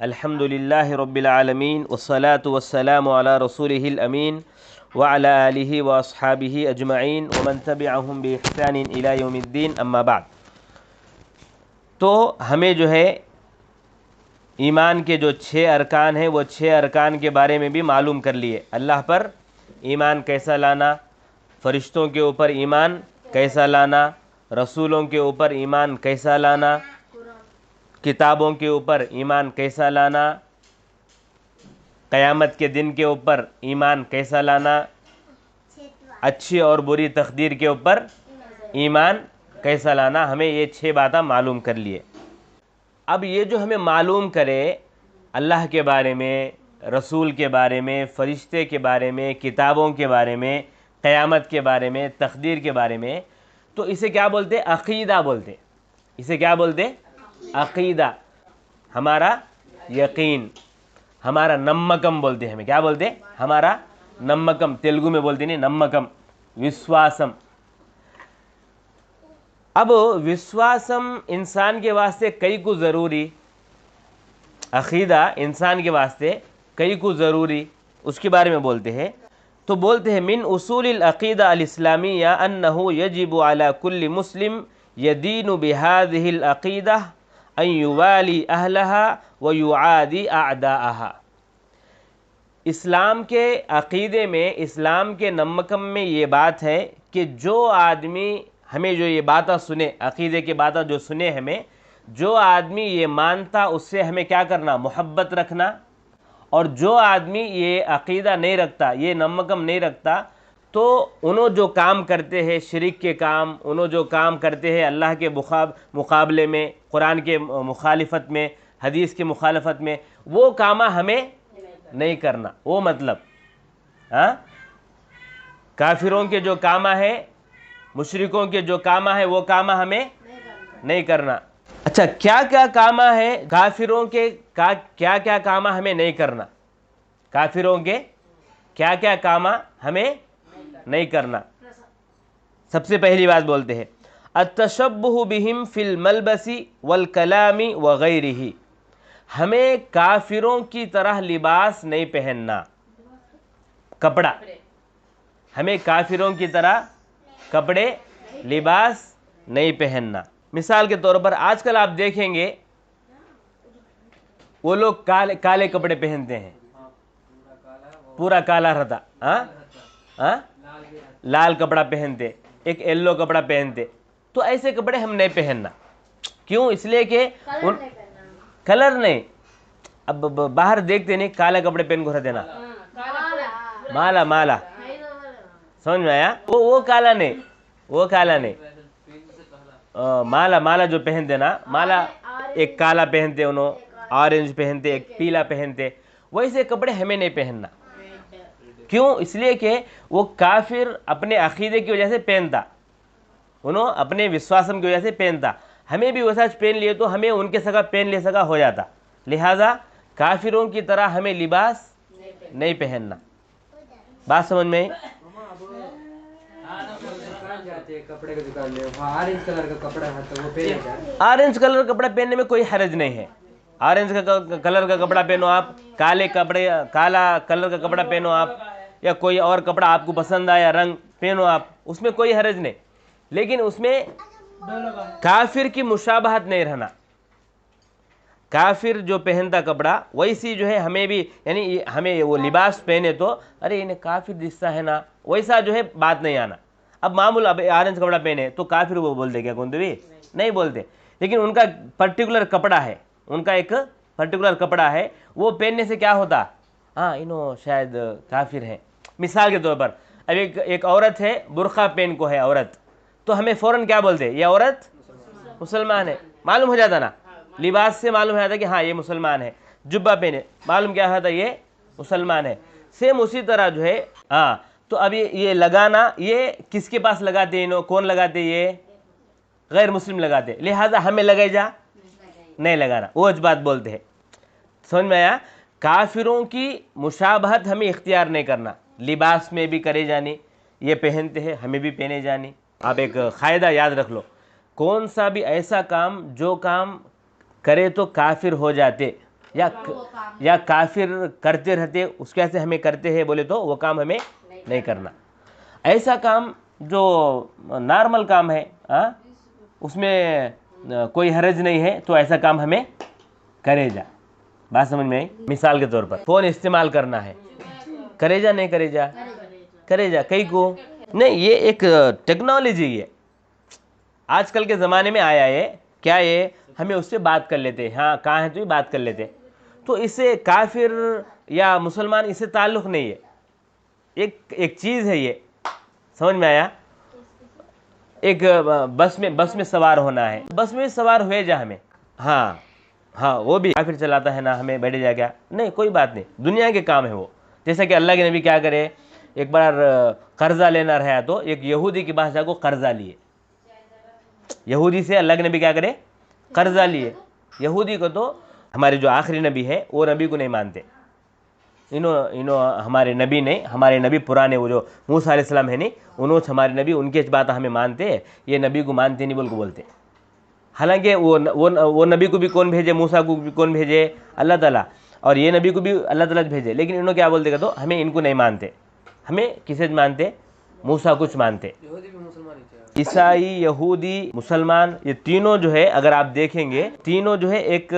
अल्हम्दुलिल्लाहि रब्बिल आलमीन वस्सलातु वस्सलामु अला रसूलिहिल अमीन व अला आलिहि व अस्हाबिहि अजमईन व मन तबिअहुम बि इहसानिन इला यौमिद्दीन अम्मा बाद। तो हमें जो है ईमान के जो 6 अरकान हैं वो 6 अरकान के बारे में भी मालूम कर लिए। अल्लाह पर ईमान कैसा लाना, फ़रिश्तों के ऊपर ईमान कैसा लाना, रसूलों के ऊपर ईमान कैसा लाना, किताबों के ऊपर ईमान कैसा लाना, क़यामत के दिन के ऊपर ईमान कैसा लाना, अच्छी और बुरी तकदीर के ऊपर ईमान कैसा लाना, हमें ये 6 बातें मालूम कर लिए। अब ये जो हमें मालूम करे अल्लाह के बारे में, रसूल के बारे में, फ़रिश्ते के बारे में, किताबों के बारे में, क़यामत के बारे में, तकदीर के बारे में, तो इसे क्या बोलते? अक़ीदा बोलते। इसे क्या बोलते? अक़ीदा। हमारा यकीन, हमारा नम्मकम बोलते हैं। हमें क्या बोलते? हमारा नम्मकम। तेलुगु में बोलते नहीं, नम्मकम, विश्वासम। अब विश्वासम इंसान के वास्ते कई को ज़रूरी, अक़ीदा इंसान के वास्ते कई को ज़रूरी, उसके बारे में बोलते हैं। तो बोलते हैं मिन उसूलिल अक़ीदा अल इस्लामिया अन्नहु यजिबु अला कुल्ली मुस्लिम यदीनु बिहादिहिल अक़ीदा अन युवाली अहलहा व युआदी अअदाअहा। इस्लाम के अक़ीदे में, इस्लाम के नम्मकम में ये बात है कि जो आदमी हमें जो ये बातें सुने, अक़ीदे की बातें जो सुने, हमें जो आदमी ये मानता उससे हमें क्या करना? मोहब्बत रखना। और जो आदमी ये अक़ीदा नहीं रखता, ये नम्मकम नहीं रखता, तो उन्होंने जो काम करते हैं शिरक के काम, उन्होंने जो काम करते हैं अल्लाह के मुकाबले में, कुरान के मुखालिफत में, हदीस के मुखालफत में, वो काम हमें नहीं करना। वो मतलब काफिरों के जो काम है, मुशरिकों के जो काम है, वो काम हमें नहीं करना। अच्छा, क्या क्या काम है काफिरों के? क्या क्या काम हमें नहीं करना? काफिरों के क्या क्या काम हमें नहीं करना? सबसे पहली बात बोलते हैं अतशब्बुहु बिहिम फिल मलबसी वल कलामी व गैरिही। हमें काफिरों की तरह लिबास नहीं पहनना, कपड़ा। हमें काफिरों की तरह कपड़े, लिबास नहीं पहनना। मिसाल के तौर पर आजकल आप देखेंगे वो लोग काले काले कपड़े पहनते हैं, पूरा काला रहता, लाल कपड़ा पहनते, एक येलो कपड़ा पहनते। तो ऐसे कपड़े हम नहीं पहनना। क्यों? इसलिए कि उन कलर नहीं। अब बाहर देखते नहीं, काला कपड़े पहन को रहते ना, माला माला, समझ में आया? वो काला नहीं, वो काला नहीं। माला माला जो पहनते ना, माला एक काला पहनते, उन्होंने ऑरेंज पहनते, एक पीला पहनते, वैसे कपड़े हमें नहीं पहनना। क्यों? इसलिए कि वो काफिर अपने अकीदे की वजह से पहनता, उन्होंने अपने विश्वासम की वजह से पहनता। हमें भी वैसा पहन लिए तो हमें उनके सगा पहन ले सका हो जाता। लिहाजा काफिरों की तरह हमें लिबास नहीं पहनना। बात समझ में? कपड़े की दुकान में ऑरेंज कलर का कपड़ा है तो वो पहने। ऑरेंज कलर का कपड़ा पहनने में कोई हर्ज नहीं है। ऑरेंज का कलर का कपड़ा पहनो आप, काले कपड़े, काला कलर का कपड़ा पहनो आप, या कोई और कपड़ा आपको पसंद आया रंग पहनो आप, उसमें कोई हर्ज नहीं। लेकिन उसमें काफिर की मुशाबहत नहीं रहना। काफिर जो पहनता कपड़ा वैसी जो है हमें भी, यानी हमें वो लिबास पहने तो अरे इन्हें काफिर दिखता है ना, वैसा जो है बात नहीं आना। अब मामूल अब ऑरेंज कपड़ा पहने तो काफिर वो बोलते क्या? कौन भी नहीं बोलते। लेकिन उनका पर्टिकुलर कपड़ा है, उनका एक पर्टिकुलर कपड़ा है, वो पहनने से क्या होता? हाँ, इन्हों शायद काफिर है। मिसाल के तौर पर अब एक औरत है, बुरखा पहन को है औरत, तो हमें फ़ौरन क्या बोलते? ये औरत मुसलमान है, मालूम हो जाता ना, लिबास से मालूम हो जाता कि हाँ ये मुसलमान है। जुब्बा पहने, मालूम क्या होता? ये मुसलमान है। सेम उसी तरह जो है, हाँ, तो अब ये लगाना, ये किसके पास लगाते हैं? इन्हों कौन लगाते? ये गैर मुस्लिम लगाते। लिहाजा हमें लगे जा नहीं लगाना, वो बात बोलते हैं। समझ में आया? काफिरों की मुशाबहत हमें इख्तियार नहीं करना। लिबास में भी करे जानी, ये पहनते हैं हमें भी पहने जानी। आप एक क़ायदा याद रख लो, कौन सा भी ऐसा काम जो काम करे तो काफिर हो जाते, या काफिर करते रहते उसके ऐसे हमें करते हैं बोले तो वो काम हमें नहीं करना। ऐसा काम जो नॉर्मल काम है उसमें कोई हर्ज नहीं है तो ऐसा काम हमें करे जा। बात समझ में आई? मिसाल के तौर पर फ़ोन इस्तेमाल करना है, करे जा नहीं करे जा? करे जा। कई को नहीं, ये एक टेक्नोलॉजी है, आजकल के ज़माने में आया है। क्या ये हमें उससे बात कर लेते, हाँ कहाँ है तो ये बात कर लेते, तो इससे काफिर या मुसलमान इससे ताल्लुक़ नहीं है। एक चीज़ है ये, समझ में आया? एक बस में सवार होना है, बस में सवार हुए जा हमें, हाँ वो भी काफिर चलाता है ना, हमें बैठे जा क्या नहीं, कोई बात नहीं, दुनिया के काम है वो। जैसा कि अल्लाह के नबी क्या करे, एक बार कर्जा लेना रहा तो एक यहूदी की भाषा को कर्जा लिए, यहूदी से अल्लाह के नबी क्या करे, कर्जा लिए। यहूदी को तो हमारे जो आखिरी नबी है वो नबी को नहीं मानते, इन्हों हमारे नबी नहीं, हमारे नबी पुराने वो जो मूसा अलैहिस्सलाम है नहीं, उन्होंने हमारे नबी उनके बात हमें मानते, ये नबी को मानते नहीं बोल को बोलते। हालांकि वो नबी को भी कौन भेजे, मूसा को भी कौन भेजे, अल्लाह ताला, और ये नबी को भी अल्लाह ताला भेजे, लेकिन इन्होंने क्या बोलते तो हमें इनको नहीं मानते, हमें किसे मानते, मूसा कुछ मानते। ईसाई, यहूदी, मुसलमान, ये तीनों जो है अगर आप देखेंगे, तीनों जो है एक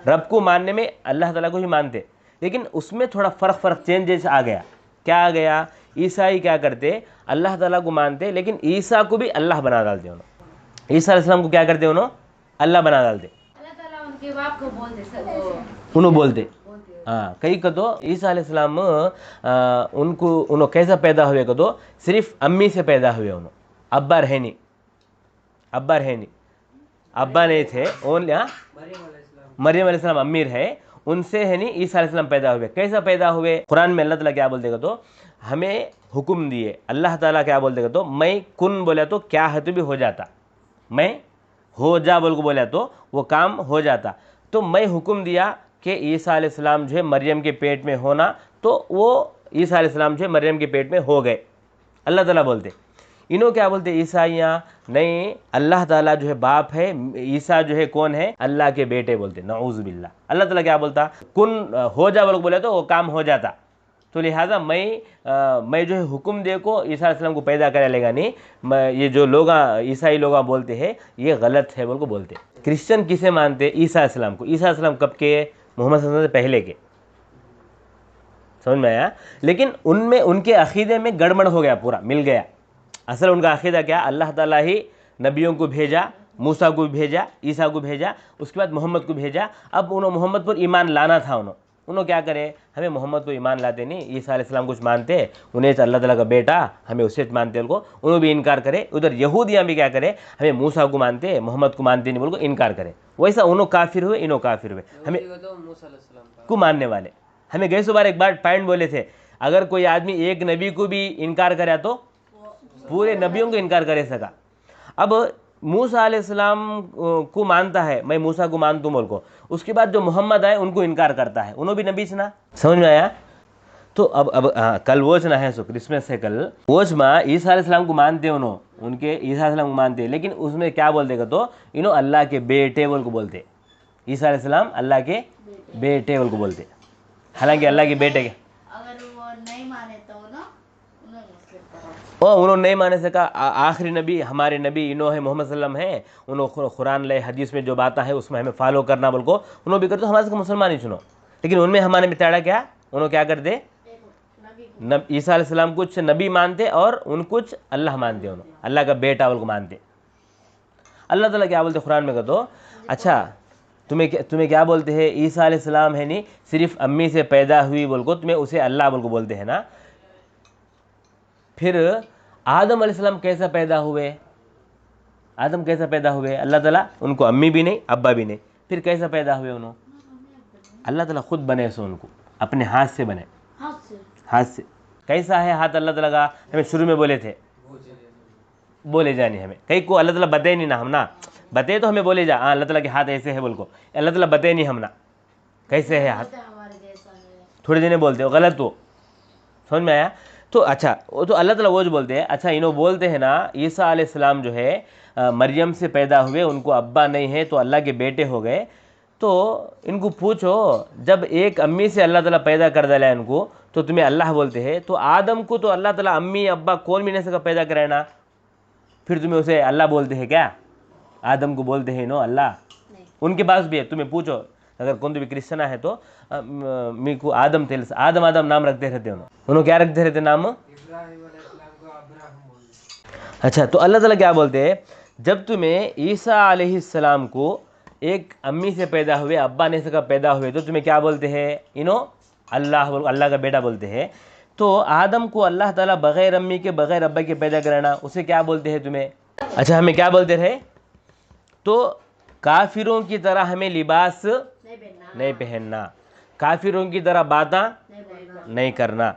रब को मानने में अल्लाह ताला को ही मानते, लेकिन उसमें थोड़ा फ़र्क चेंजेस आ गया। क्या आ गया? ईसाई क्या करते, अल्लाह ताला को मानते, लेकिन ईसा को भी अल्लाह बना डालते। उन्होंने ईसा अलैहिस्सलाम को क्या करते, उन्होंने अल्लाह बना डालते, उनके बाप को बोलते, उन्होंने बोलते। हाँ, कई को तो ईसा अलैहिस्सलाम उन्होंने कैसा पैदा हुए को तो सिर्फ अम्मी से पैदा हुए, उन्होंने अब्बा रहे नहीं, अब्बा नहीं थे, ओनली मरियम अलैहिस्सलाम अम्मीर है, उनसे है नहीं ईसा अलैहिस्सलाम पैदा हुए। कैसा पैदा हुए? कुरान में अल्लाह ताला क्या बोलते तो हमें हुक्म दिए, अल्लाह ताला क्या बोलते तो मैं कुन बोला तो क्या है तो भी हो जाता, मैं हो जा बोल को बोला तो वो काम हो जाता। तो मैं हुक्म दिया कि ईसा अलैहिस्सलाम जो है मरियम के पेट में होना, तो वो ईसा अलैहिस्सलाम जो है मरियम के पेट में हो गए, अल्लाह ताला बोलते। इन्हों क्या बोलते ईसाइयाँ, नहीं अल्लाह ताला जो है बाप है, ईसा जो है कौन है, अल्लाह के बेटे बोलते। नऊज़ बिल्लाह। अल्लाह ताला क्या बोलता, कुन हो जा बोल बोले तो वो काम हो जाता। तो लिहाजा मैं जो है हुक्म दे को ईसा अलैहिस्सलाम को पैदा कर लेगा नहीं, ये जो लोग ईसाई लोग बोलते हैं ये गलत है बोल को बोलते। क्रिश्चियन किसे मानते? ईसा अलैहिस्सलाम को। ईसा अलैहिस्सलाम कब के? मोहम्मद सल्लल्लाहु अलैहि वसल्लम से पहले के। समझ में आया? लेकिन उनमें उनके अकीदे में गड़बड़ हो गया, पूरा मिल गया। असल उनका अकीदा क्या, अल्लाह ताला ही नबियों को भेजा, मूसा को भेजा, ईसा को भेजा, उसके बाद मोहम्मद को भेजा। अब उन्होंने मोहम्मद पर ईमान लाना था, उन्होंने क्या करे, हमें मोहम्मद को ईमान लाते नहीं, ईसा अलैहिस्सलाम कुछ मानते, उन्हें अल्लाह ताला का बेटा, हमें उससे मानते, उनको उन्होंने भी इनकार करे। उधर यहूदियाँ भी क्या करे, हमें मूसा को मानते, मोहम्मद को मानते नहीं बोल को इनकार करे। वैसा उन्होंने काफिर हुए, इन्हों काफिर हुए, हमें को मानने वाले। हमें गए सो बार एक बार पॉइंट बोले थे, अगर कोई आदमी एक नबी को भी इनकार करे तो पूरे नबियों को इनकार करे सका। अब मूसा अलैहिस्सलाम को मानता है, मैं मूसा को मानता हूँ बोल को, उसके बाद जो मोहम्मद आए उनको इनकार करता है, उन्होंने भी नबी सुना। समझ में आया? तो अब कल वोच ना है, सो क्रिसमस है कल, वोच में ईसा अलैहिस्सलाम को मानते, उनके ईसा अलैहिस्सलाम को मानते, लेकिन उसमें क्या बोल देगा तो इन्हों अल्लाह के बेटे बोल को बोलते। ईसा अलैहिस्सलाम अल्लाह के बेटे बोल को बोलते, हालांकि अल्लाह के बेटे के उन्होंने नहीं माने सका। आखिरी नबी हमारे नबी इन्हों है, मोहम्मद सल्लम है, उन्होंने कुरान ले हदीस में जो बातें हैं उसमें हमें फॉलो करना बोल को उन्होंने भी कर, तो हमारे मुसलमान ही सुनो। लेकिन उनमें हमारे में तेड़ा क्या, उन्होंने क्या कर दे, ईसा अलैहिस्सलाम कुछ नबी मानते और उन कुछ अल्लाह मानते, उन्होंने अल्लाह का बेटा बोल को मानते। अल्लाह ताला क्या बोलते कुरान में, कर दो अच्छा तुम्हें क्या बोलते हैं, ईसा अलैहिस्सलाम है नहीं सिर्फ अम्मी से पैदा हुई बोल को, तुम्हें उसे अल्लाह बोल को बोलते हैं ना। फिर आदम अलैहिस्सलाम कैसा पैदा हुए, आदम कैसा पैदा हुए, अल्लाह ताला उनको अम्मी भी नहीं अब्बा भी नहीं, फिर कैसा पैदा हुए उन्होंने, अल्लाह ताला खुद बने, सो उनको अपने हाथ से बने, हाथ से। कैसा है हाथ अल्लाह ताला का, हमें शुरू में बोले थे, बोले जाने हमें, कई को अल्लाह ताला बताए नहीं ना, हम ना बताए तो हमें बोले जा, हाँ अल्लाह ताला के हाथ ऐसे है बोल को, अल्लाह ताला बताए नहीं हम ना कैसे है हाथ, थोड़े दिन बोलते हो गलत हो। समझ में आया? तो अच्छा वो तो अल्लाह ताला वो जो बोलते हैं। अच्छा इन्हों बोलते हैं ना ईसा अलैहिस्सलाम जो है मरियम से पैदा हुए, उनको अब्बा नहीं है तो अल्लाह के बेटे हो गए। तो इनको पूछो, जब एक अम्मी से अल्लाह ताला पैदा कर डाला है इनको, तो तुम्हें अल्लाह बोलते हैं, तो आदम को तो अल्लाह ताला अम्मी अब्बा कौन भी नहीं सका पैदा कराए ना, फिर तुम्हें उसे अल्लाह बोलते हैं क्या? आदम को बोलते हैं नो अल्लाह? उनके पास भी है, तुम्हें पूछो, अगर कौन भी क्रिश्चन है तो मी को आदम थे, आदम आदम नाम रखते रहते उन्होंने क्या रखते रहते नाम? इब्राहिम अलैहिस्सलाम को अब्राहम बोलते। अच्छा, तो अल्लाह ताला क्या बोलते हैं, जब तुम्हें ईसा अलैहिस्सलाम को एक अम्मी से पैदा हुए, अब्बा ने सका पैदा हुए, तो तुम्हें क्या बोलते हैं? इनो अल्लाह, अल्लाह का बेटा बोलते हैं। तो आदम को अल्लाह ताला बग़ैर अम्मी के बग़ैर अब्बा के पैदा कराना, उसे क्या बोलते हैं तुम्हें? अच्छा, हमें क्या बोलते रहे? तो काफिरों की तरह हमें लिबास नहीं पहनना, काफिरों की तरह बातें नहीं करना।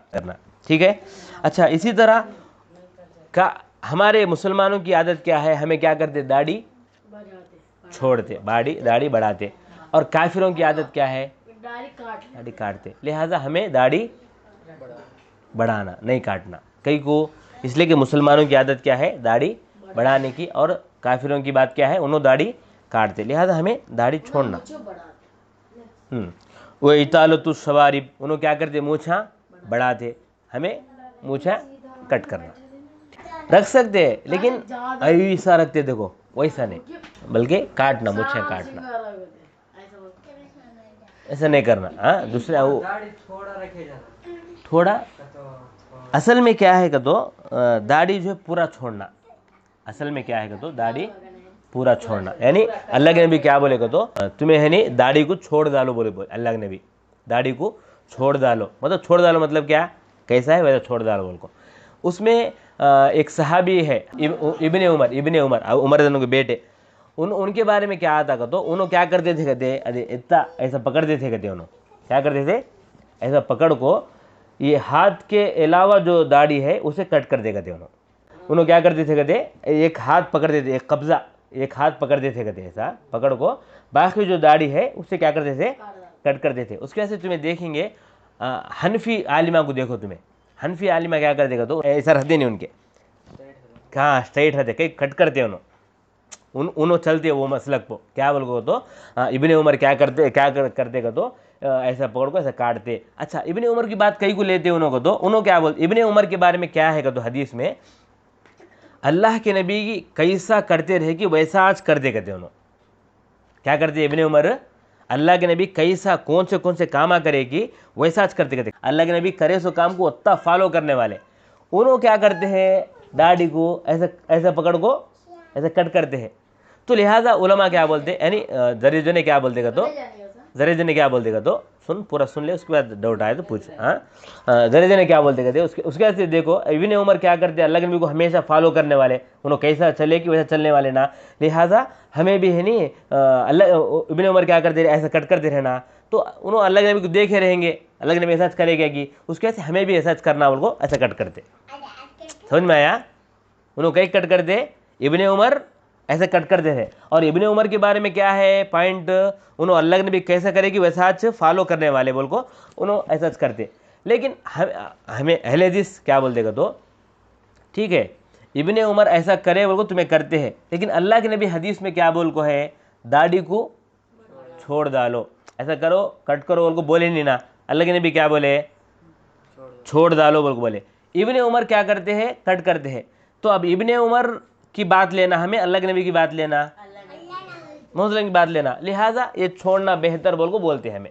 ठीक है। अच्छा, इसी तरह का हमारे मुसलमानों की आदत क्या है? हमें क्या करते? दाढ़ी छोड़ते, दाढ़ी बढ़ाते। और काफिरों की आदत क्या है? दाढ़ी काटते। लिहाजा हमें दाढ़ी बढ़ाना, नहीं काटना। कई को इसलिए कि मुसलमानों की आदत क्या है? दाढ़ी बढ़ाने की, और काफिरों की बात क्या है? उन्होंने दाढ़ी काटते। लिहाजा हमें दाढ़ी छोड़ना। वो इतालतु शवारिब, उन्होंने क्या करते? मूछा बढ़ाते, हमें मूछा कट करना। रख सकते हैं लेकिन ऐसा रखते, देखो वैसा नहीं, बल्कि काटना, मूछें काटना, ऐसा नहीं करना। हाँ, दूसरा वो दाढ़ी थोड़ा रखे जाना, थोड़ा, तो असल में क्या है तो दाढ़ी जो है पूरा छोड़ना। असल में क्या है तो दाढ़ी पूरा छोड़ना, यानी अल्लाह के नबी क्या बोलेगा तो तुम्हें है नहीं दाढ़ी को छोड़ डालो, बोले अल्लाह के नबी, दाढ़ी को छोड़ डालो। मतलब छोड़ डालो मतलब क्या, कैसा है वैसा छोड़ डालो बोल को। उसमें एक सहाबी है इब्ने उमर, उमर के बेटे, उनके बारे में क्या आता का तो उन्होंने क्या करते थे कहते, अरे इतना ऐसा पकड़ते थे कहते, उन्होंने क्या करते थे? ऐसा पकड़ को ये हाथ के अलावा जो दाढ़ी है उसे कट कर देते उन्होंने क्या करते थे कहते, एक हाथ पकड़ते थे, एक कब्जा, एक हाथ पकड़ते थे कहते, ऐसा पकड़ को, बाकी जो दाढ़ी है उससे क्या करते थे? कट करते थे। उसके वजह से तुम्हें देखेंगे हनफी आलिमा को देखो, तुम्हें हनफी आलिमा क्या कर देगा तो ऐसा रहते नहीं उनके, कहाँ स्ट्राइट रहते, कहीं कट करते उन्होंने चलते वो मसलक को, क्या बोल तो इब्ने उमर क्या करते का तो ऐसा पकड़ को ऐसा काटते। अच्छा, इब्ने उमर की बात कई को लेते उन्होंने तो उन्होंने क्या बोलते, इब्ने उमर के बारे में क्या है तो हदीस में अल्लाह के नबी की कैसा करते रहे कि वैसा आज कर दे कहते उन्होंने। क्या करते इब्ने उमर? अल्लाह के नबी कैसा कौन से काम करे कि वैसा आज करते कहते, अल्लाह के नबी करे सो काम को उतना फॉलो करने वाले। उन्होंने क्या करते हैं? दाढ़ी को ऐसा पकड़ को ऐसा कट करते हैं। तो लिहाजा उलमा क्या बोलते हैं, यानी जरेजो ने क्या बोल देगा तो, जरेजो ने क्या बोल देगा तो सुन, पूरा सुन ले, उसके बाद डाउट आए तो पूछ। हाँ, जरेजो ने क्या बोलते कहते उसके बाद से देखो इब्ने उमर क्या करते, अल्लाह के नबी को हमेशा फॉलो करने वाले, उन्होंने कैसा चले कि वैसा चलने वाले ना। लिहाजा हमें भी है नहीं अल्लाह इब्ने उमर क्या करते ऐसा कट करते रहना, तो उन्होंने अल्लाह के नबी को देखे रहेंगे, अल्लाह के नबी ऐसा करेगा कि उसके वजह से हमें भी ऐसा करना, उनको ऐसा कट करते। समझ में आया? उन्होंने कई कट करते, इब्ने उमर ऐसे कट करते थे। और इब्ने उमर के बारे में क्या है पॉइंट, उन्होंने अल्लाह के नबी कैसा करे कि वैसा आज फॉलो करने वाले बोल को उन्होंने ऐसा करते। लेकिन हमें अहले हदीस क्या बोल देगा तो, ठीक है इब्ने उमर ऐसा करे बोल को तुम्हें करते हैं, लेकिन अल्लाह के नबी हदीस में क्या बोल को है, दाढ़ी को छोड़ डालो, ऐसा करो कट करो बोल को बोले नहीं ना। अल्लाह के नबी क्या बोले? छोड़ डालो बोल को बोले। इब्ने उमर क्या करते हैं? कट करते हैं। तो अब इब्ने उमर की बात लेना, हमें अल्लाह के नबी की बात लेना, मोहम्मद की बात लेना। लिहाजा ये छोड़ना बेहतर बोल को बोलते हैं हमें।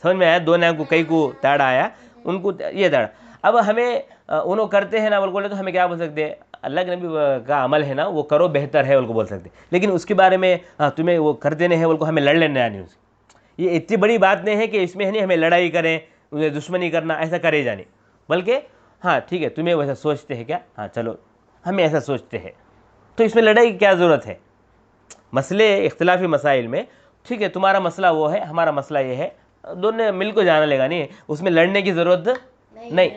समझ में आया? दो ना को कई को ताड़ा आया, उनको ये ताड़ा। अब हमें उन्होंने करते हैं ना बोल बोले तो हमें क्या बोल सकते हैं? अल्लाह के नबी का अमल है ना वो करो, बेहतर है बोल बोलते। लेकिन उसके बारे में तुम्हें वो करते नहीं है बोल को हमें लड़ लेना नहीं उसकी। ये इतनी बड़ी बात नहीं है कि इसमें है नहीं हमें लड़ाई करें, उन्हें दुश्मनी करना, ऐसा करे जाने। बल्कि हाँ ठीक है, तुम्हें वैसा सोचते हैं क्या? हाँ चलो हमें ऐसा सोचते हैं, तो इसमें लड़ाई की क्या ज़रूरत है? मसले इख्तिलाफी मसाइल में ठीक है, तुम्हारा मसला वो है, हमारा मसला ये है, दोनों मिल को जाना लेगा, नहीं उसमें लड़ने की ज़रूरत नहीं।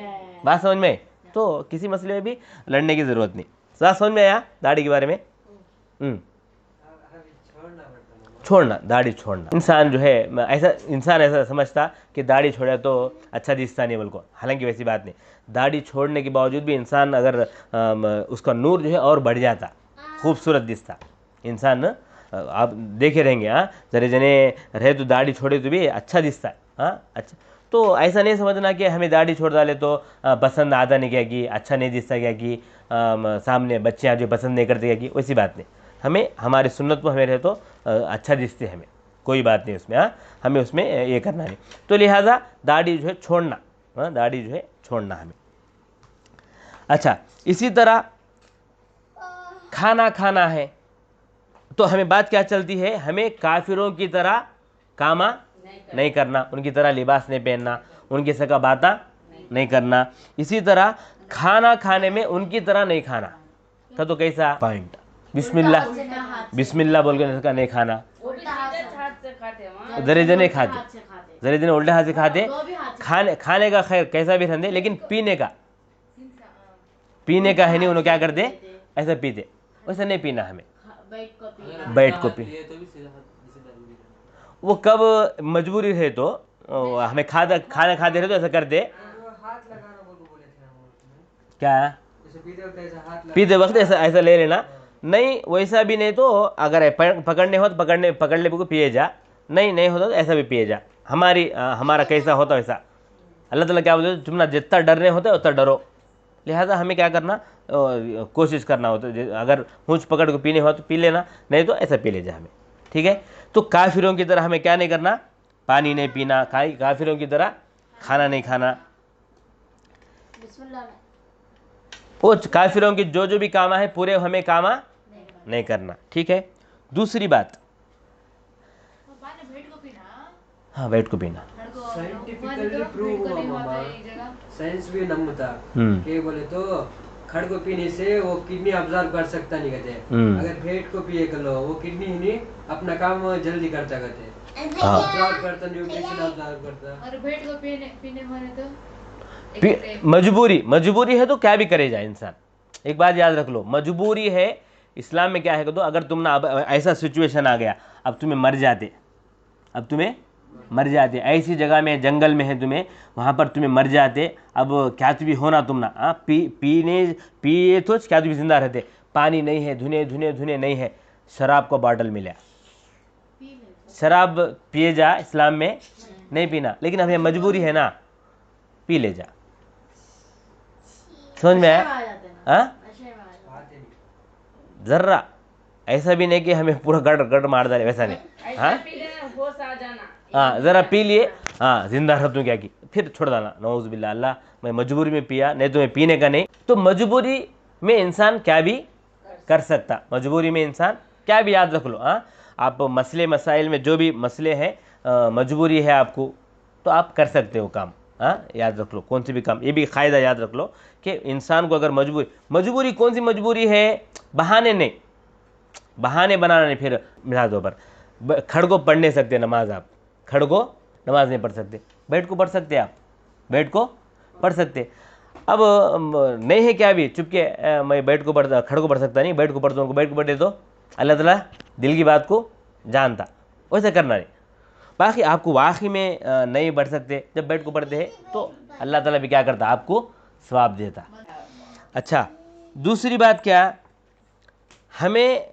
बात समझ में? तो किसी मसले में भी लड़ने की ज़रूरत नहीं। बात समझ में आया दाढ़ी के बारे में? छोड़ना, दाढ़ी छोड़ना। इंसान जो है इंसान ऐसा समझता कि दाढ़ी छोड़ा तो अच्छा दिखता नहीं बोल को, हालांकि वैसी बात नहीं। दाढ़ी छोड़ने के बावजूद भी इंसान अगर उसका नूर जो है और बढ़ जाता, खूबसूरत दिखता इंसान, आप देखे रहेंगे हाँ, जरे जने रहे तो दाढ़ी छोड़े तो भी अच्छा दिखता है हाँ अच्छा। तो ऐसा नहीं समझना कि हमें दाढ़ी छोड़ डाले तो पसंद आता नहीं क्या कि अच्छा नहीं दिखता क्या कि सामने बच्चे जो पसंद नहीं करते क्या कि वैसी बात नहीं। हमें हमारे सुन्नत में हमें रहे तो अच्छा दिखते हमें, कोई बात नहीं उसमें हाँ, हमें उसमें ये करना नहीं। तो लिहाजा दाढ़ी जो है छोड़ना हाँ, दाढ़ी जो है छोड़ना हमें। अच्छा इसी तरह खाना खाना है तो हमें बात क्या चलती है, हमें काफिरों की तरह कामा नहीं करना, उनकी तरह लिबास नहीं पहनना, उनकी सका बाता नहीं करना। इसी तरह खाना खाने में उनकी तरह नहीं खाना का तो कैसा पॉइंट, बिस्मिल्लाह बिस्मिल्लाह बोल के नहीं खाना, वो भी सीधे हाथ से खाते हैं वहाँ। जरे जने खाते, जरे जने उल्टे हाथ से खाते, खाने का खैर कैसा भी रहने, लेकिन पीने का है नहीं, उन्होंने क्या करते ऐसा पीते, वैसा नहीं पीना हमें। बैठ को पी, वो कब मजबूरी है तो हमें खाना खाते रहे तो ऐसा करते हाथ लगाना बोले थे हम उसमें। क्या जैसे पीते वक्त ऐसा हाथ लगा, पीते वक्त ऐसा ऐसा ले लेना, नहीं वैसा भी नहीं तो अगर पकड़ने हो तो पकड़ ले को पिए जा, नहीं होता तो ऐसा भी पिए जा। हमारा कैसा होता वैसा अल्लाह ताला क्या बोलते, तुम ना जितना डरने होता है उतना डरो। लिहाजा हमें क्या करना कोशिश करना होता है, अगर मूँछ पकड़ को पीने हो तो पी लेना, नहीं तो ऐसा पी ले जा हमें, ठीक है। तो काफिरों की तरह हमें क्या नहीं करना, पानी नहीं पीना, काफिरों की तरह खाना नहीं खाना, वो काफिरों की जो भी कामा है पूरे हमें कामा नहीं करना, ठीक है। दूसरी बात भेड़ को पीना, हाँ वेट को पीना, साइंटिफिकली प्रूव हुआ मामा, साइंस भी नमता के बोले तो खड़ को पीने से वो किडनी ऑब्जर्व कर सकता नहीं कहते, अगर भेड़ को पिए कर लो वो किडनी ही नहीं अपना काम जल्दी करता कहते, ऑब्जर्व करता, न्यूट्रिशन ऑब्जर्व करता। और भेड़ को पीने माने तो मजबूरी है तो क्या भी करे जाए इंसान। एक बात याद रख लो, मजबूरी है इस्लाम में क्या है तो अगर तुम ना अब ऐसा सिचुएशन आ गया, अब तुम्हें मर जाते, ऐसी जगह में जंगल में है तुम्हें, वहाँ पर तुम्हें मर जाते, अब क्या भी होना तुम ना पिए तो क्या भी जिंदा रहते, पानी नहीं है, धुने नहीं है, शराब का बॉटल मिला, शराब पिए जा, इस्लाम में नहीं पीना, लेकिन हमें मजबूरी है ना, पी ले जा। समझ में आया? जर्रा ऐसा भी नहीं कि हमें पूरा गड़ मार डाले, वैसा नहीं। हाँ हाँ जरा पी लिए, हाँ जिंदा रह तू क्या की, फिर छोड़ डालना, नौज़ बिल्लाह, अल्लाह मैं मजबूरी में पिया, नहीं तो मैं पीने का नहीं। तो मजबूरी में इंसान क्या भी कर सकता, मजबूरी में इंसान क्या भी, याद रख लो हाँ। आप मसले मसाइल में जो भी मसले हैं, मजबूरी है आपको तो आप कर सकते हो काम हाँ, याद रख लो कौन सी भी काम, ये भी कायदा याद रख लो कि इंसान को अगर मजबूरी कौन सी मजबूरी है, बहाने नहीं, बहाने बनाना नहीं। फिर मिसाल तौर पर खड़ को पढ़ नहीं सकते नमाज, आप खड़ को नमाज नहीं पढ़ सकते, बैठ को पढ़ सकते, आप बैठ को पढ़ सकते। अब नहीं है क्या भी चुपके मैं खड़ को पढ़ सकता नहीं, बैठ को पढ़ता हूँ, बैठ को पढ़े तो अल्लाह ताला दिल की बात को जानता, वैसे करना नहीं। बाकी आपको वाकई में नहीं पढ़ सकते, जब बैठ को पढ़ते हैं तो अल्लाह ताला भी क्या करता, आपको सवाब देता। अच्छा दूसरी बात क्या, हमें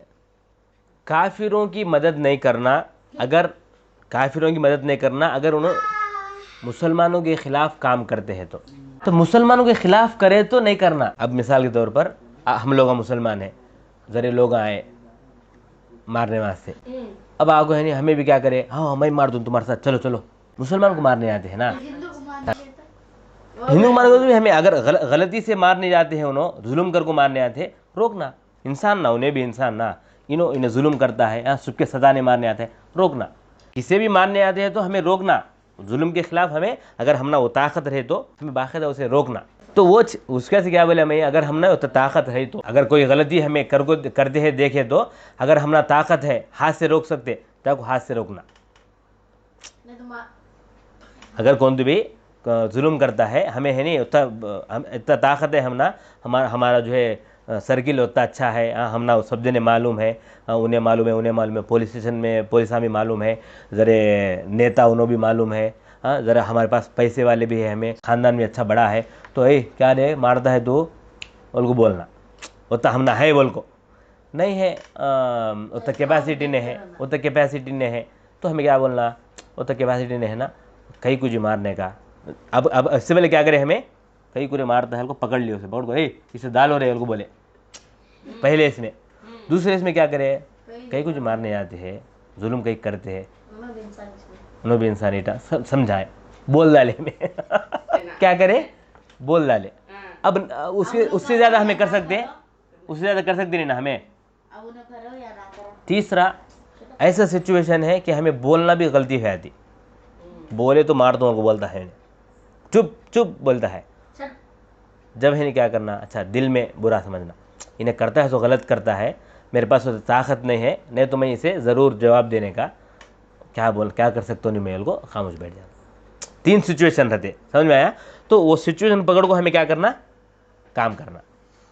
काफिरों की मदद नहीं करना, अगर काफिरों की मदद नहीं करना अगर उन्होंने मुसलमानों के ख़िलाफ़ काम करते हैं तो मुसलमानों के ख़िलाफ़ करे तो नहीं करना। अब मिसाल के तौर पर हम लोग मुसलमान हैं, ज़रे लोग आए मारने वास्ते, अब आगो है नहीं, हमें भी क्या करे, हाँ मैं मार दूँ तुम्हारे साथ, चलो चलो, मुसलमान को मारने आते हैं ना, हिंदू को मारने को भी हमें अगर गलती से मारने जाते हैं, उन्होंने जुल्म कर को मारने आते हैं, रोकना, इंसान ना, उन्हें भी इंसान ना, इन्हें जुल्म करता है, यहाँ सबके सजाने मारने आते हैं, रोकना। किसे भी मारने आते हैं तो हमें रोकना, जुल्म के खिलाफ हमें, अगर हम ना वो ताकत रहे तो हमें बाकायदा उसे रोकना। तो वो उसका से क्या बोले हमें, अगर हम ना ताकत है तो, अगर कोई गलती हमें करते हैं देखे तो अगर हम ना ताकत है हाथ से रोक सकते तो हाथ से रोकना। अगर कौन भी जुल्म करता है, हमें है नहीं इतना ताकत है, हम ना हमारा जो है सर्किल उतना अच्छा है, हम ना सब जने मालूम है, उन्हें मालूम है, पुलिस स्टेशन में पुलिस भी मालूम है, ज़रे नेता उन्हें भी मालूम है, हाँ ज़रा हमारे पास पैसे वाले भी है, हमें ख़ानदान भी अच्छा बड़ा है, तो क्या रे मारता है तो बोल को बोलना, उतना हम ना है बोल को, नहीं है उतना कैपेसिटी नहीं है, उतना कैपेसिटी नहीं है, तो हमें क्या बोलना, उतना कैपेसिटी नहीं है ना कहीं कुछ मारने का। अब इससे पहले क्या करे, हमें कहीं कुछ मारता है, उसको पकड़ लियो, उसे पकड़ को, इसे दाल हो रहे है, बोले पहले इसमें। दूसरे इसमें क्या करे, कहीं कुछ मारने जाते हैं, जुल्म कहीं करते हैं, उन्होंने भी इंसानी समझाए, बोल डाले में क्या करे, बोल डाले। अब उससे ज़्यादा हमें कर सकते हैं, उससे ज़्यादा कर सकते नहीं ना हमें। तीसरा ऐसा सिचुएशन है कि हमें बोलना भी गलती है आती, बोले तो मार दूंगा, बोलता है चुप चुप बोलता है, जब है नहीं क्या करना, अच्छा दिल में बुरा समझना, इन्हें करता है तो गलत करता है, मेरे पास तो ताकत नहीं है, नहीं तो मैं इसे ज़रूर जवाब देने का क्या कर सकता हूँ, नहीं मैं को खामोश बैठ जाना। 3 सिचुएशन रहते, समझ में आया। तो वो सिचुएशन पकड़ को हमें क्या करना, काम करना।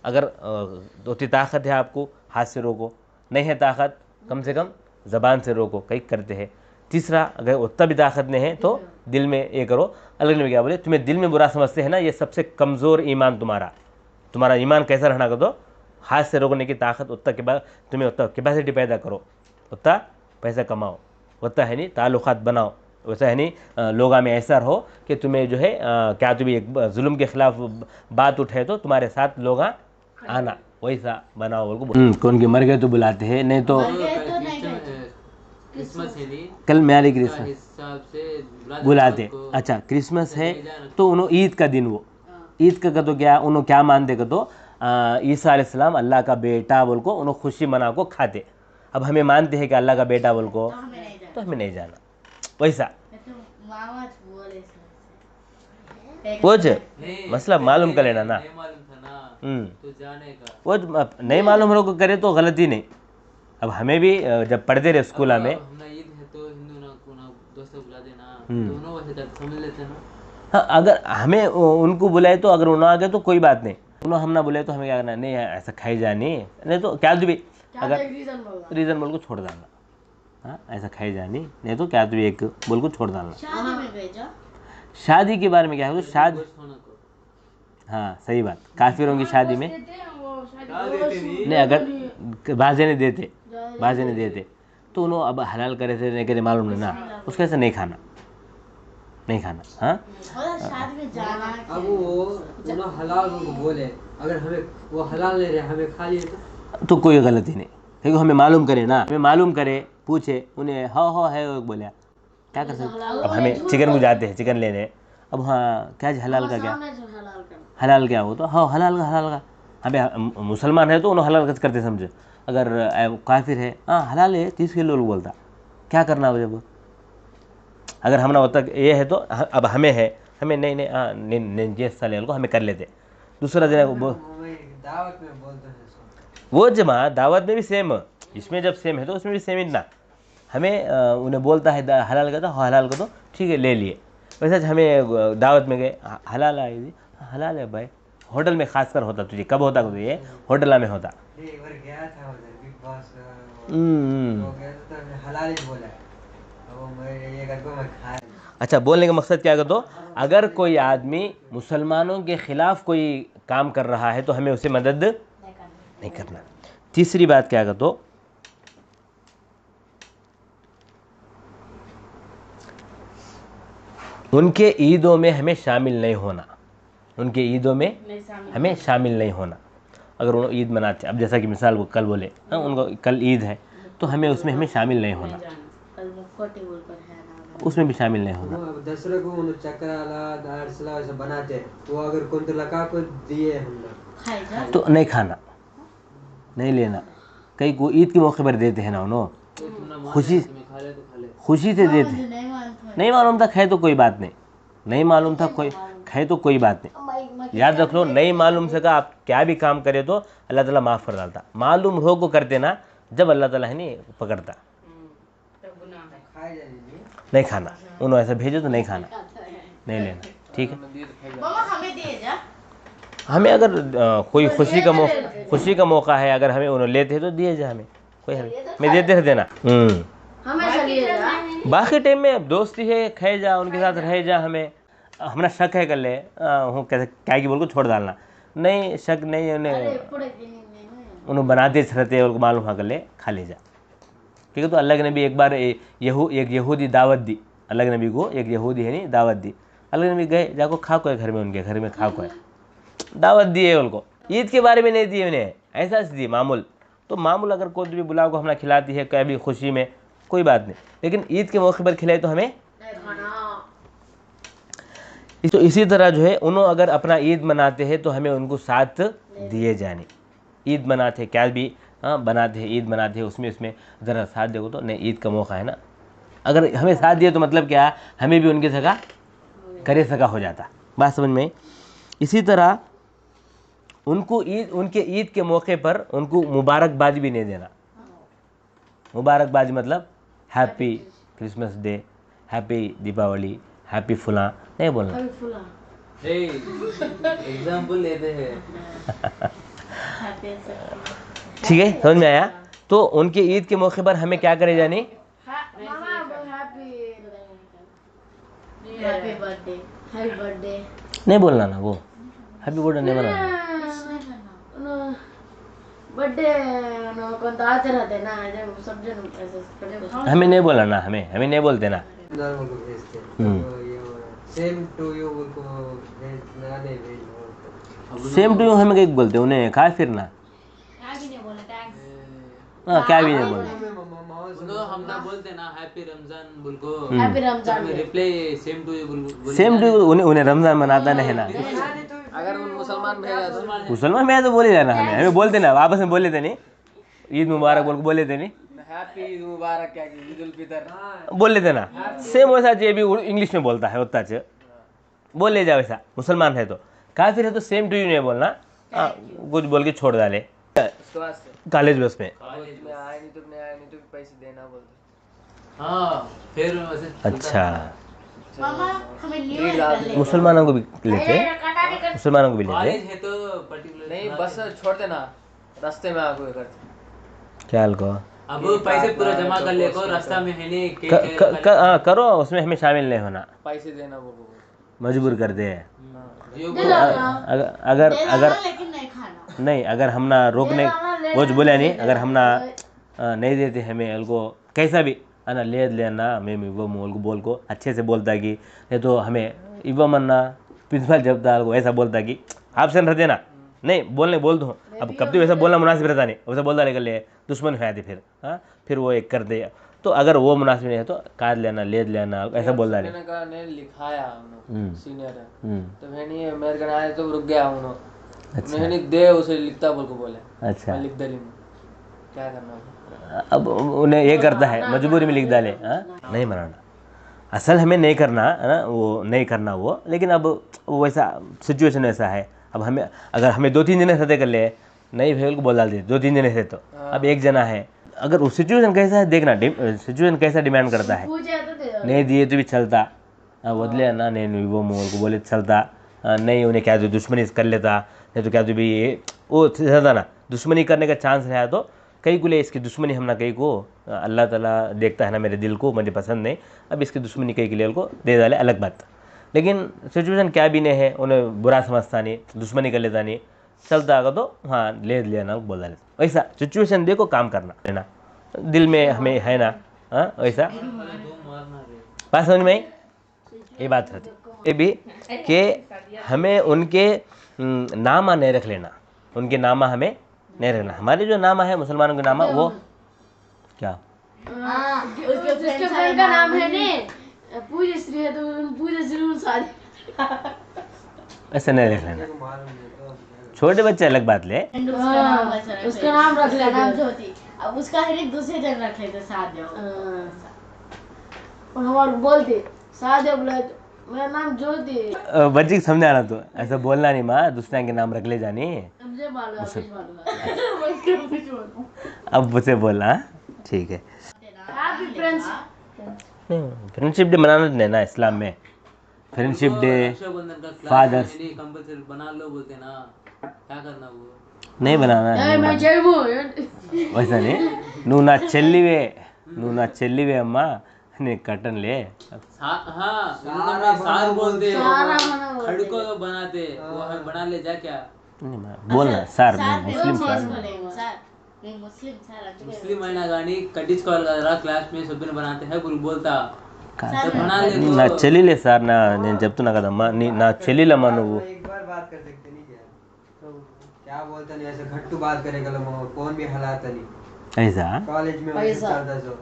अगर उतनी ताकत है आपको, हाथ से रोको, नहीं है ताकत कम से कम ज़बान से रोको, कहीं करते हैं। तीसरा अगर उतना भी ताकत नहीं है तो दिल में ये करो। अलग में क्या बोले, तुम्हें दिल में बुरा समझते हैं ना, ये सबसे कमज़ोर ईमान तुम्हारा ईमान कैसा रहना कर दो, हाथ से रोकने की ताकत उतना के बाद तुम्हें उतना कैपेसिटी पैदा करो, उतना पैसा कमाओ, उतना है नहीं ताल्लुकात बनाओ, वैसा है नहीं लोगों में ऐसा रहो कि तुम्हें जो है क्या तुम्हें एक जुल्म के खिलाफ बात उठे तो तुम्हारे साथ लोग आना, वैसा बनाओ। कौन के मर गए तो बुलाते हैं, नहीं तो कल मैरी क्रिसमस बुलाते। अच्छा क्रिसमस है तो उन्होंने ईद का दिन, वो ईद का तो क्या उन्होंने क्या मानते तो ईसा अलैहिस्सलाम अल्लाह का बेटा बोल को उन्होंने खुशी मना को खाते। अब हमें मानते हैं कि अल्लाह का बेटा बोल को, तो हमें नहीं जाना वैसा। कुछ मसला मालूम कर लेना ना, वो नहीं मालूम हो करे तो गलती नहीं। अब हमें भी जब पढ़ते रहे स्कूल में, हाँ अगर हमें उनको बुलाए तो अगर उन्होंने आ गए तो कोई बात नहीं, उन्होंने हम ना बुलाए तो हमें क्या करना, नहीं ऐसा खाई जानी, नहीं तो क्या भी अगर रीज़न बोल को छोड़ डालना, हाँ ऐसा खाई जानी, नहीं तो क्या भी एक बोल को छोड़ डालना। शादी के बारे में क्या है, तो शादी, हाँ सही बात, काफिरों की शादी में नहीं, अगर बाजे नहीं देते तो उन्होंने अब हलाल करे थे, नहीं करे मालूम नहीं ना, उसके ऐसे नहीं खाना। हाँ अब वो हलाल बोले, अगर हमें वो हलाल ले रहे हमें खा लिए तो कोई गलती नहीं, क्योंकि हमें मालूम करे ना, हमें मालूम करे, पूछे उन्हें हाँ है बोले क्या कर सकते। अब हमें चिकन को जाते हैं चिकन लेने, अब हाँ क्या हलाल का क्या, हलाल क्या हो तो हाँ हलाल का हमें मुसलमान है तो उन्होंने हलाल करते समझे। अगर काफिर है हाँ हलाल है 30 किलो लोग बोलता, क्या करना हो जब अगर हमने होता ये है तो अब हमें है, हमें नहीं हाँ नहीं जिस साल को हमें कर लेते। दूसरा दिन दावत में बोलते हैं वो जमा दावत में भी सेम, इसमें जब सेम है तो उसमें भी सेम इतना, हमें उन्हें बोलता है हलाल का तो हलाल का तो ठीक है ले लिए। वैसे हमें दावत में गए हलाल आई थी, हलाल है भाई, होटल में खासकर होता, तुझे कब होता तुझे होटल में होता। गया था उधर बिग बॉस हलाल ही बोला, अच्छा बोलने का मकसद क्या कर दो, अगर कोई आदमी मुसलमानों के खिलाफ कोई काम कर रहा है तो हमें उसे मदद नहीं करना। तीसरी बात क्या कर दो, उनके ईदों में हमें शामिल नहीं होना, उनके ईदों में हमें शामिल नहीं होना। अगर उन्होंने ईद मनाते, अब जैसा कि मिसाल वो कल बोले उनको कल ईद है तो हमें उसमें हमें शामिल नहीं होना, उसमें भी शामिल नहीं होना। दसरे को चक्राला दारसला ऐसा बनाते, वो अगर कुंत लगा को दिए हम तो नहीं खाना, नहीं लेना। कई को ईद के मौके पर देते हैं ना, उन्होंने खुशी से देते, नहीं मालूम था खाए तो कोई बात नहीं, नहीं मालूम था कोई खाए तो कोई बात नहीं। याद रख लो, नहीं मालूम से आप क्या भी काम करे तो अल्लाह ताला माफ़ कर डालता, मालूम हो को करते ना जब अल्लाह ताला है नहीं पकड़ता। नहीं खाना, उन्होंने ऐसा भेजो तो नहीं खाना, नहीं लेना, ठीक है। हमें अगर कोई खुशी का मौका है, अगर हमें उन्होंने लेते हैं तो दिए जाए, हमें कोई मैं देते हैं देना। बाकी टाइम में दोस्ती है खाए जा, उनके साथ रह जा, हमें हमारा शक है कर ले हूँ कैसे क्या की बोल को छोड़ डालना, नहीं शक नहीं उन्हें उन्होंने बनाते रहते उनको मालूम हाँ कर ले खा ले जा। ठीक है, तो अल्लाह के नबी एक बार एक यहूदी दावत दी, अल्लाह के नबी को एक यहूदी है नहीं दावत दी, अल्लाह के नबी गए जाको खा को है घर में, उनके घर में खा को है, दावत दी है उनको, ईद के बारे में नहीं दी उन्हें, ऐसा दी मामूल। तो मामूल अगर कोई भी बुलाओ को हमने खिलाती है कभी खुशी में कोई बात नहीं, लेकिन ईद के मौके पर खिलाए तो हमें। तो इसी तरह जो है उन्होंने अगर अपना ईद मनाते हैं तो हमें उनको साथ दिए जाने। ईद मनाते क्या भी बनाते हैं, ईद मनाते हैं उसमें ज़रा साथ देखो तो नहीं, ईद का मौका है ना, अगर हमें साथ दिए तो मतलब क्या, हमें भी उनके सगा करे सका हो जाता। बात समझ में। इसी तरह उनको उनके ईद के मौके पर उनको मुबारकबाजी भी नहीं देना। मुबारकबाजी मतलब happy Christmas day, happy Deepavali, happy फुला नहीं बोलना। एग्जाम्पल लेते हैं। ठीक है, समझ में आया। तो उनके ईद के मौके पर हमें क्या करे जानी, हैप्पी बर्थडे नहीं बोलना ना, वो हैप्पी बर्थडे नहीं बोलना। बर्थडे आते रहते ना, जब सब जन हमें नहीं बोलना ना, हमें नहीं बोलते ना। नॉर्मल को भेजते हैं, तो ये सेम टू यू को भेजना नहीं भेजना। सेम टू यू हमें कहीं बोलते उन्हें खा फिरना, हाँ क्या भी नहीं बोलते। हम ना बोलते ना हैप्पी रमजान बोल को, happy Ramzan reply same to you बोल। सेम टू उन्हें रमजान मनाता नहीं है ना। अगर उन मुसलमान भेजा तो मुसलमान में तो बोले जाना, हमें बोलते ना, आपस में बोले थे नहीं, ईद मुबारक बोल के बोले थे नहीं, हैप्पी ईद मुबारक क्या की ईद उल फितर बोल लेते ना। सेम वैसा ये भी इंग्लिश में बोलता है उतना च बोल ले जा वैसा। मुसलमान है तो, काफिर है तो सेम टू यू नहीं बोलना, कुछ बोल के छोड़ डाले। कॉलेज बस में आए नहीं तो पैसे देना बोलते। हाँ फिर वैसे अच्छा, मामा हमें न्यू मुसलमानों को भी लेते हैं, मुसलमानों को भी लेते कॉलेज हैं। है तो पर्टिकुलर नहीं बस छोड़ देना, रास्ते में आके करते। क्या को अब पैसे पूरा जमा कर ले को, रास्ता में है नहीं केक करो, उसमें हमें शामिल नहीं होना, पैसे देना बोलो, मजबूर कर दे। जियो अगर लेकिन नहीं खाना, नहीं, अगर हम ना रोकने वो जो बोला नहीं, अगर हम ना नहीं देते हमें उनको कैसा भी ना ले लेना, मैं वो मोल को बोल को अच्छे से बोलता कि नहीं तो हमें इवा मन्ना प्रिंसिपल जब था को ऐसा बोलता कि ऑप्शन रहते ना, नहीं बोलने बोल दूँ। अब कब तो वैसा बोलना मुनासिब रहता नहीं, वैसा बोलता लेकर ले दुश्मन हो जाते फिर, हाँ फिर वो एक कर दे। तो अगर वो मुनासिब नहीं है तो काट लेना, ले लेना, ऐसा बोलता नहीं। ने लिखाया सीनियर है तो मैंने मेरे घर आए तो रुक गया उन्होंने, मैंने दे उसे लिखता बोल को बोले, अच्छा, मैं लिख दली क्या करना। अब उन्हें ये करता है मजबूरी में लिख डाले, नहीं मनाना। असल हमें नहीं करना है ना, वो नहीं करना वो, लेकिन अब वो वैसा सिचुएशन ऐसा है। अब हमें अगर हमें 2-3 जने रहते कर ले, नहीं भेल को बोल डाल दे 2-3 जने थे तो अब एक जना है, अगर वो सिचुएशन कैसा है देखना, सिचुएशन कैसा डिमांड करता है। नहीं दिए तो भी चलता, बदले ना, नहीं वो मोल को बोले चलता, नहीं उन्हें क्या तो दुश्मनी कर लेता, नहीं तो क्या तो भी ये वो ज़्यादा ना दुश्मनी करने का चांस रहा तो कई को ले इसकी दुश्मनी हम ना कई को अल्लाह ताला देखता है ना मेरे दिल को, मुझे पसंद नहीं, अब इसकी दुश्मनी कई के लिए उनको दे डाले, अलग बात। लेकिन सिचुएशन क्या भी नहीं है, उन्हें बुरा समझता नहीं, दुश्मनी कर लेता नहीं, चलता आगा तो हाँ ले लेना बोल डाले। वैसा सिचुएशन देखो काम करना लेना, दिल में हमें है ना, हाँ वैसा बात समझ में आई। ये बात रहती ये भी कि हमें उनके नामा नहीं रख लेना, उनके नामा हमें नहीं रखना। हमारे जो नामा है मुसलमानों के नामा वो क्या, उसके फ्रेंड का नाम है ने पूजा श्री है तो पूजा जरूर सारी ऐसे नहीं रख लेना। छोटे बच्चे अलग बात ले, उसका नाम रख लेना ज्योति, अब उसका हर एक दूसरे जन रख लेते साथ और हमारे बोलते साथ बोला मेरा नाम ज्योति, बच्चे को समझाना तो ऐसा बोलना नहीं, माँ दूसरे के नाम रख ले जानी, मुझे मालूम अब उसे बोलना ठीक है। हैप्पी फ्रेंड्स, फ्रेंडशिप डे मनाना नहीं ना इस्लाम में, फ्रेंडशिप डे फादर्स कंपलसरी बना लो बोलते ना, क्या करना वो नहीं बनाना है, मैं जयबू वैसा नहीं। नू ना चल्ली वे अम्मा ने कटन ले, हाँ सार बोलते हैं, खड़को बनाते वो हमें बना ले जा क्या बोलना సార్ ముస్లిం సార్ సార్ मैं मुस्लिम सर मुस्लिम అయినా కానీ కట్టించుకోవాలి కదరా క్లాస్ में सभ्य बनाते हैं बोल बोलता तो बना ले నా చెల్లిలే సార్ నేను చెప్తున్నా కదమ్మా నా చెల్లిలమ్మా నువ్వు एक बार बात कर सकते नहीं क्या तो क्या बोलता नहीं ऐसे घट्टू बात करेगा लोग फोन भी हलाता नहीं ऐसा कॉलेज में वैसे चलता जो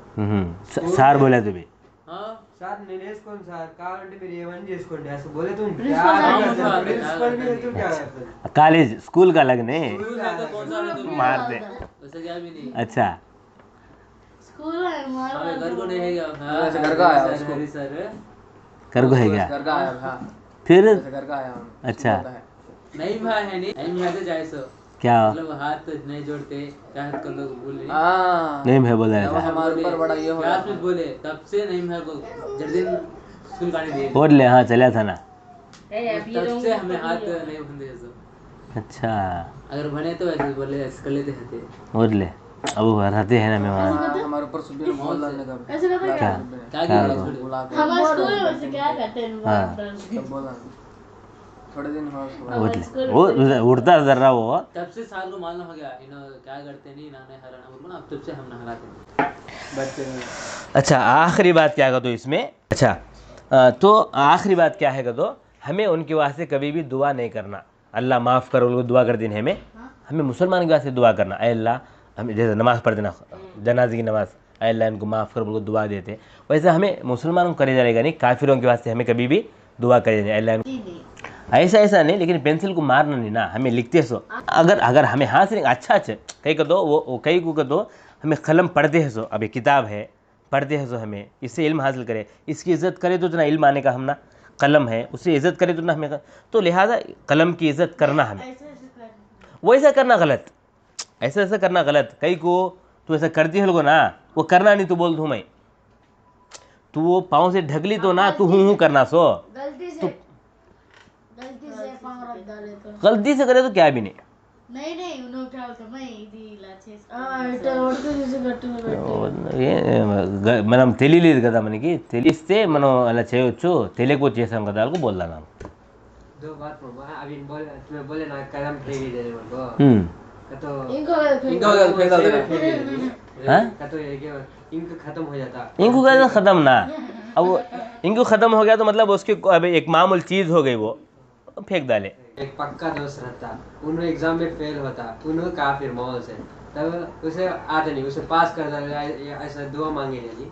సార్ बोला तुम्ही हाँ సార్ నేను వేసుకోండి సార్ కావాలంటే మీరు ఏమని చేసుకోండి అసలు बोले तुम क्या प्रिंसिपल भी है तुम क्या करते हो कॉलेज स्कूल का लगने स्कूल है तो कौन सा है तुम मार दे वैसे क्या भी नहीं अच्छा स्कूल है हमारा हमें घर को नहीं है क्या हाँ वैसे घर का आया उसको। हरी सर कर को है क्या घर का आया हाँ फिर जैसे घर का आया हूँ अच्छा नहीं भाई है नहीं भाई तो जाए सो क्या मतलब हाथ नहीं जोड़ते क्या हाथ कर लोग बोल रहे हाँ नहीं मैं बोला अब ऐसा हमारे ऊपर बड़ा ये हो क्लास में बोले तब से नहीं भाई को जब दिन स्कूल का नहीं दिए बोल ले हाँ चला था ना तब से हमें हाथ नहीं उठने जैसे अच्छा अगर बने तो ऐसे बोले ऐसे कर लेते थे बोल ले अब वो रहते हैं ना मैं वहाँ हाँ, हमारे ऊपर सुबह मोहन ने कर ऐसे करते क्या क्या किया छोड़ बुला के हमारे स्कूल में वैसे क्या करते हैं हाँ। तब बोला थोड़े दिन हो बोल ले वो उड़ता जर रहा वो तब से साल को मालूम हो गया इन्हों क्या करते नहीं इन्होंने हराना बोल ना अब तब से हम ना हराते हैं बच्चे अच्छा आखिरी बात क्या है तो इसमें अच्छा तो आखिरी बात क्या है तो हमें उनके वास्ते कभी भी दुआ नहीं करना अल्लाह माफ़ करो उनको दुआ कर देने हमें मुसलमान के वास्ते दुआ करना ऐ अल्लाह हमें जैसे नमाज़ पढ़ देना जनाजे की नमाज़ ऐ अल्लाह इनको माफ़ करो उनको दुआ देते वैसे हमें मुसलमानों को करे जाएगा नहीं काफिरों के वास्ते हमें कभी भी दुआ करे जाए अल्लाह ऐसा ऐसा नहीं लेकिन पेंसिल को मारना नहीं ना हमें लिखते सो अगर हमें हाथ से अच्छा अच्छा कहीं कर दो वो कहीं को कर दो हमें कलम पढ़ते हैं सो अभी किताब है पढ़ते हैं सो हमें इससे इल्म हासिल करे इसकी इज़्ज़त करे तो ना इल्म आने का हम ना कलम है उससे इज़्ज़त करे तो ना हमें तो लिहाजा कलम की इज़्ज़त करना हमें वैसा करना गलत ऐसा ऐसा करना गलत कहीं को तू ऐसा करती है लोगों ना वो करना नहीं तो बोल दूँ मैं तू वो पाँव से ढकली तो ना तू हूँ करना सो गलती से पाँव रख डाले तो गलती से करे तो क्या भी नहीं नहीं उन्होंने क्या बोलते मैं ఇది ఇలా చేసి ఇట్లా ఒడుకు తీసి గట్టున పెట్టి మనం తెలియలేదు కదా మనకి తెలిస్తే మనం అలా చేయొచ్చు తెలియకపోతే చేసాం కదా వాళ్ళకు బోల్దాం दो बात मामा अभी बोले तुम्हें बोले ना कलम फेंक ही देने को तो ఇంకో इनको फेंक दो हाँ तो ये क्या इंक खत्म हो जाता इनको कैसे ख़त्म ना अब इनको ख़त्म हो गया तो मतलब उसकी अब एक मामूल चीज़ हो गई वो फेंक डाले एक पक्का दोस्त रहता उन्होंने एग्जाम में फेल होता उन्होंने काफिर माहौल से तब उसे आते नहीं उसे पास कर देगा ऐसा दुआ मांगे जी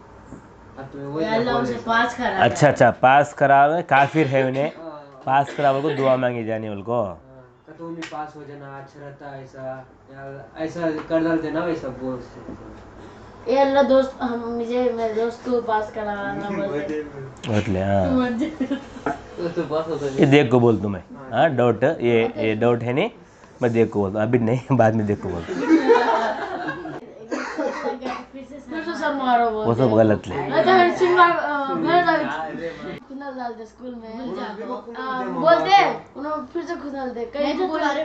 अब तुम्हें वही अल्लाह उसे पास करा अच्छा अच्छा पास करा काफिर है उन्हें पास करा को दुआ मांगी जानी उनको तो भी पास हो जाना अच्छा रहता ऐसा ऐसा कर डालते ना वैसा बोल ये अल्लाह दोस्त हम मुझे मेरे दोस्त को पास कराना बोलते बोले हाँ तो पास होता है ये देख को बोल तुम्हें हाँ डाउट ये डाउट है नहीं मैं देख को बोलता अभी नहीं बाद में देख को बोलता फिर से सर मारो वो बोलते सब गलत ले मैं तो हर सिंगर खुदा डालते स्कूल में बोलते उन्होंने फिर से खुदा डालते कहीं तो बोले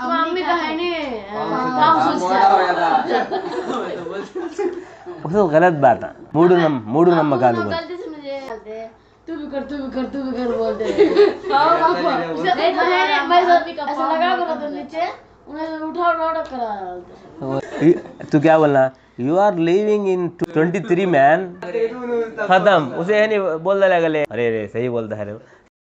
मम्मी का है नहीं काम सोचता वो सब गलत बात है मूडू नम्मा कालू बोल गलती से मुझे डालते तू भी कर बोलते हाँ पापा नहीं तो है मैं ऐसा लगा करो तो नीचे उन्हें उठा करा डालते तू क्या बोलना यू आर लिविंग इन 23 मैन खत्म उसे है नहीं बोल डाला गले अरे सही बोलता है रे